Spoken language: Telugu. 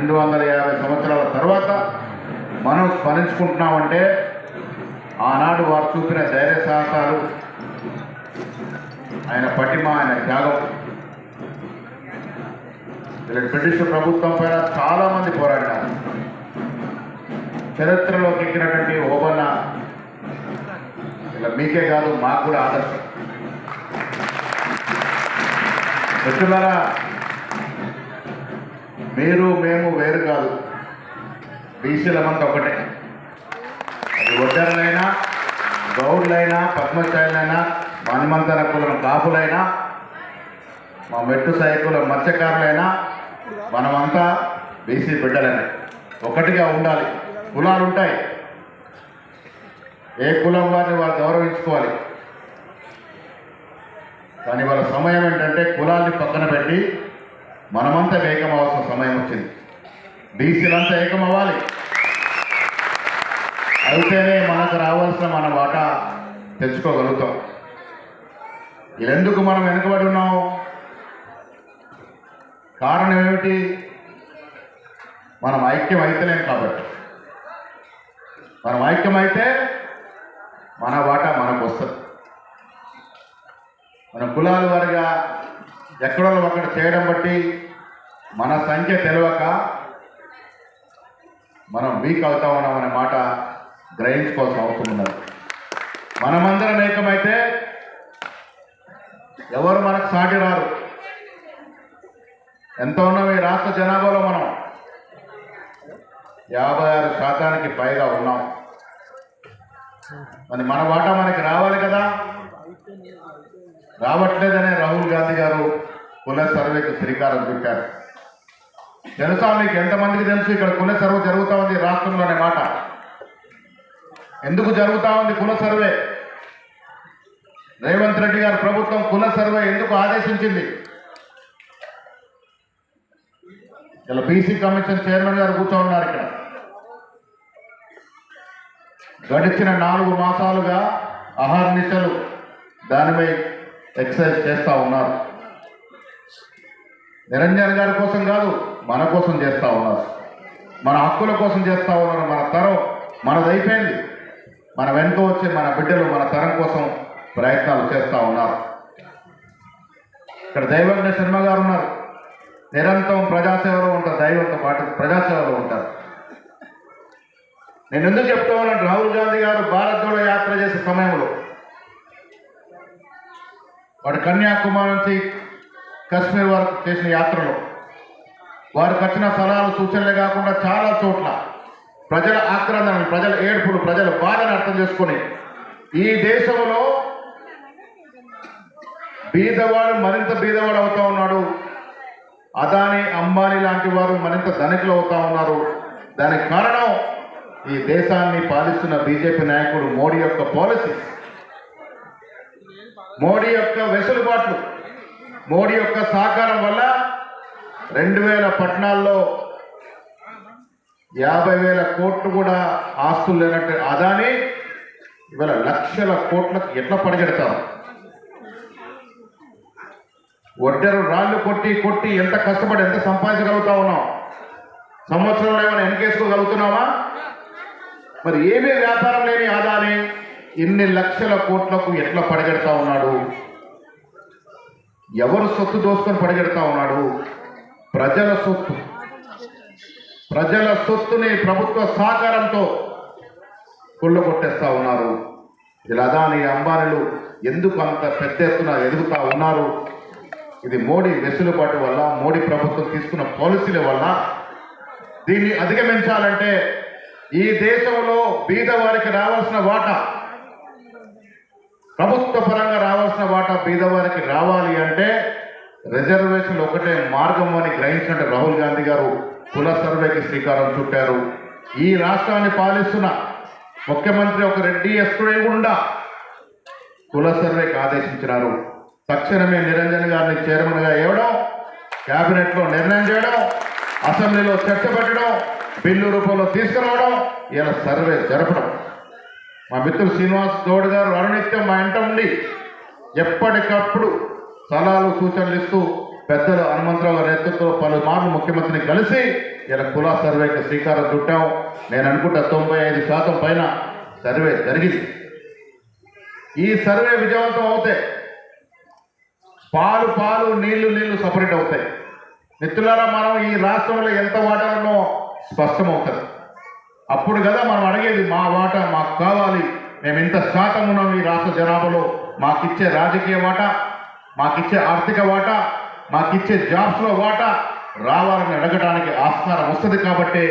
250 సంవత్సరాల తర్వాత మనం స్మరించుకుంటున్నామంటే ఆనాడు వారు చూపిన ధైర్య సాహసాలు, ఆయన పటిమ, ఆయన త్యాగం. ఇలా బ్రిటిష్ ప్రభుత్వం పైన చాలామంది పోరాడినారు. చరిత్రలోకి ఎక్కినటువంటి ఓబన్న ఇలా మీకే కాదు, మాకు కూడా ఆదర్శం. మిత్రులారా, మీరు మేము వేరు కాదు, బీసీలమంతా ఒకటే. అది ఒడ్డర్లైనా, గౌడ్లైనా, పద్మశాలైనా, హనుమంతర కులం కాపులైనా, మా మెట్టు సైకుల మత్స్యకారులైనా, మనమంతా బీసీ బిడ్డలనే ఒకటిగా ఉండాలి. కులాలు ఉంటాయి, ఏ కులం వారిని వారు గౌరవించుకోవాలి. కానీ వాళ్ళ సమయం ఏంటంటే కులాన్ని పక్కన పెట్టి మనమంతా ఏకమవలసిన సమయం వచ్చింది. బీసీలంతా ఏకమవ్వాలి, అయితేనే మనకు రావాల్సిన మన వాటా తెచ్చుకోగలుగుతాం. ఇదెందుకు మనం వెనుకబడి ఉన్నాం? కారణం ఏమిటి? మనం ఐక్యం అయితలేం కాబట్టి. మనం ఐక్యమైతే మన వాటా మనకు వస్తుంది. మన కులాల వారిగా ఎక్కడో అక్కడ చేయడం బట్టి మన సంఖ్య తెలియక మనం వీక్ అవుతా ఉన్నామనే మాట గ్రహించుకోవాల్సిన అవసరం ఉన్నది. మనమందరం ఏకమైతే ఎవరు మనకు సాటి రారు. ఎంత ఉన్నాం ఈ రాష్ట్ర జనాభాలో? మనం 56% పైగా ఉన్నాం. మరి మన వాటా మనకి రావాలి కదా. రావట్లేదనే రాహుల్ గాంధీ గారు కుల సర్వేకి శ్రీకారం చుట్టారు. తెలుసా మీకు? ఎంతమందికి తెలుసు ఇక్కడ కుల సర్వే జరుగుతూ ఉంది రాష్ట్రంలో అనే మాట? ఎందుకు జరుగుతూ ఉంది కుల సర్వే? రేవంత్ రెడ్డి గారి ప్రభుత్వం కుల సర్వే ఎందుకు ఆదేశించింది? ఇలా బీసీ కమిషన్ చైర్మన్ గారు కూర్చోన్నారు ఇక్కడ. గడిచిన 4 మాసాలుగా అహర్నిశలు దానిపై ఎక్సర్సైజ్ చేస్తూ ఉన్నారు. నిరంజన్ గారి కోసం కాదు, మన కోసం చేస్తూ ఉన్నారు. మన హక్కుల కోసం చేస్తూ ఉన్నారు. మన తరం మనదైపోయింది. మన వెనుక వచ్చే మన బిడ్డలు మన తరం కోసం ప్రయత్నాలు చేస్తూ ఉన్నారు. ఇక్కడ దైవజ్ఞ శర్మ గారు ఉన్నారు. నిరంతరం ప్రజాసేవలో ఉంటారు. దైవంతో పాటు ప్రజాసేవలో ఉంటారు. నేను ఎందుకు చెప్తా ఉన్నాను? రాహుల్ గాంధీ గారు భారత్ జోడో యాత్ర చేసే సమయంలో వాడు కన్యాకుమారి నుంచి కశ్మీర్ వరకు చేసిన యాత్రలో వారికి వచ్చిన సలహాలు సూచనలే కాకుండా చాలా చోట్ల ప్రజల ఆక్రందనలు, ప్రజల ఏడుపులు, ప్రజల బాధను అర్థం చేసుకొని ఈ దేశంలో బీదవాడు మరింత బీదవాడు అవుతా ఉన్నాడు. అదానీ, అంబానీ లాంటి వారు మరింత ధనికులు అవుతా ఉన్నారు. దానికి కారణం ఈ దేశాన్ని పాలిస్తున్న బీజేపీ నాయకుడు మోడీ యొక్క పాలసీ, మోడీ యొక్క వెసులుబాట్లు, మోడీ యొక్క సహకారం వల్ల 2014లో 50,000 కోట్లు కూడా ఆస్తులు లేనట్టు అదానీ ఇవాళ లక్షల కోట్లకు ఎట్లా పడగెడతారు? ఒడ్డరు రాళ్ళు కొట్టి కొట్టి ఎంత కష్టపడి ఎంత సంపాదించగలుగుతా ఉన్నాం? సంవత్సరంలో ఏమైనా వెనకేసుకోగలుగుతున్నామా? మరి ఏమీ వ్యాపారం లేని అదానీ ఇన్ని లక్షల కోట్లకు ఎట్లా పడగెడతా ఉన్నాడు? ఎవరు సొత్తు దోసుకొని పడగెడతా ఉన్నాడు? ప్రజల సొత్తు. ప్రజల సొత్తుని ప్రభుత్వ సహకారంతో కొట్టేస్తా ఉన్నారు. ఇలా అదానీ, అంబానీలు ఎందుకు అంత పెద్ద ఎత్తున ఎదుగుతా ఉన్నారు? ఇది మోడీ వెసులుబాటు వల్ల, మోడీ ప్రభుత్వం తీసుకున్న పాలసీల వల్ల. దీన్ని అధిగమించాలంటే ఈ దేశంలో బీదవారికి రావాల్సిన వాటా, ప్రభుత్వ పరంగా రావాల్సిన వాటా బీదవారికి రావాలి అంటే రిజర్వేషన్లు ఒకటే మార్గం అని గ్రహించినట్టు రాహుల్ గాంధీ గారు కుల సర్వేకి శ్రీకారం చుట్టారు. ఈ రాష్ట్రాన్ని పాలిస్తున్న ముఖ్యమంత్రి ఒక రెడ్డి ఎస్టుడే గుండా కుల సర్వేకి ఆదేశించినారు. తక్షణమే నిరంజన్ గారిని చైర్మన్గా ఇవ్వడం, క్యాబినెట్లో నిర్ణయం చేయడం, అసెంబ్లీలో చర్చ పెట్టడం, బిల్లు రూపంలో తీసుకురావడం, ఇలా సర్వే జరపడం. మా మిత్రులు శ్రీనివాస్ గౌడ్ గారు అనునిత్యం మా ఇంట ఉండి ఎప్పటికప్పుడు సలహాలు సూచనలు ఇస్తూ పెద్దలు హనుమంతరావు గారి నేతృత్వంలో పలుమార్లు ముఖ్యమంత్రిని కలిసి ఇలా కుల సర్వేకి శ్రీకారం చుట్టాం. నేను అనుకుంటా 95% పైన సర్వే జరిగింది. ఈ సర్వే విజయవంతం అవుతే పాలు పాలు నీళ్లు నీళ్లు సపరేట్ అవుతాయి. మిత్రులారా, మనం ఈ రాష్ట్రంలో ఎంత వాటాలనో స్పష్టమవుతుంది. అప్పుడు కదా మనం అడిగేది మా వాటా మాకు కావాలి, మేము ఇంత శాతం ఉన్నాం ఈ రాష్ట్ర జనాభాలో, మాకిచ్చే రాజకీయ వాటా, మాకిచ్చే ఆర్థిక వాటా, మాకిచ్చే జాబ్స్లో వాటా రావాలని అడగడానికి ఆస్కారం వస్తుంది. కాబట్టి